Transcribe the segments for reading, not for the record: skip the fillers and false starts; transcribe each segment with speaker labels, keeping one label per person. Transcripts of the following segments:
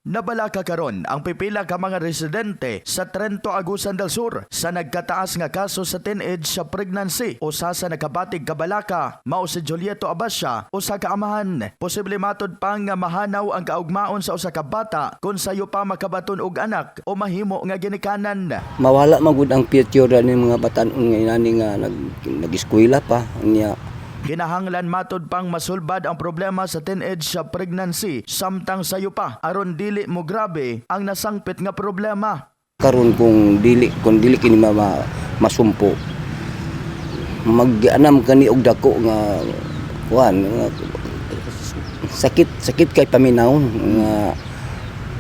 Speaker 1: Nabalaka karon ang pipila ka mga residente sa Trento, Agusan del Sur sa nagkataas nga kaso sa teenage sa pregnancy. Usa sa nakabatig kabalaka mao si Julieto Abasya, usa ka amahan. Posible matod pang nga mahanaw ang kaugmaon sa usa ka bata kung sayo pa makabaton og anak o mahimo nga ginikanan.
Speaker 2: Mawala magud ang future ni mga batan-on nga inani nga nag-eskwela pa niya.
Speaker 1: Kinahanglan matod pang masulbad ang problema sa teenage sa pregnancy samtang sayo pa aron dili mo grabe ang nasangpit nga problema.
Speaker 2: Karon kung dili kini masumpo mag-anam kani og dako nga kuan sakit kay paminawon nga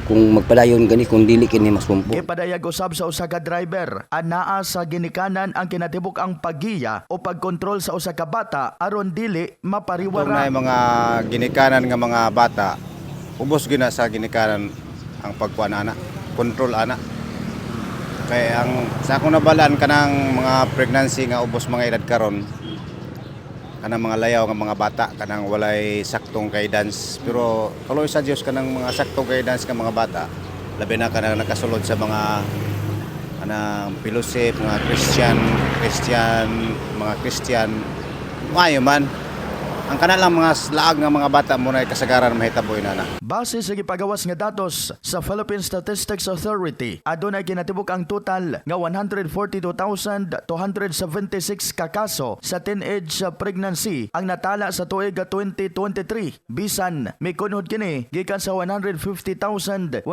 Speaker 2: kung magpadayon gani kung dili kini masumpo.
Speaker 1: Gipadayag usab sa usa ka driver, anaa sa ginikanan ang kinatibuk ang paggiya o pagkontrol sa usa ka bata aron dili mapariwara.
Speaker 3: Kung na mga ginikanan nga mga bata, ubos gina sa ginikanan ang pagkuan ana, control ana. Kaya ang sa akong nabalaan kanang mga pregnancy nga ubos mga edad karon, kanang mga layaw nga mga bata kanang walay saktong guidance, pero kaloy sa Dios kanang mga saktong guidance nga mga bata labi na kanang nakasulod sa mga kanang fellowship mga Christian maayo man ang kanalang mga laag nga mga bata mo na kasagaran mahitaboy na.
Speaker 1: Base sa gipagawas nga datos sa Philippine Statistics Authority, adunay ginatibuk ang total nga 142,276 ka kaso sa teenage pregnancy ang natala sa tuig 2023. Bisan mikunhod kini gikan sa 150,138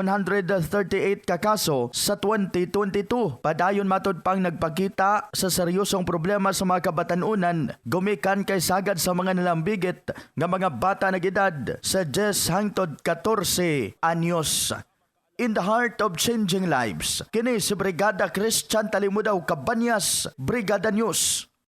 Speaker 1: ka kaso sa 2022. Padayon matod pang nagpakita sa seryosong problema sa mga kabatanunan gumikan kay sagad sa mga nalambigit nga mga bata na edad sa 10 hangtod 14 anyos. In the heart of changing lives, kini si Brigada Christian Talimudaw Cabanyas, Brigada News.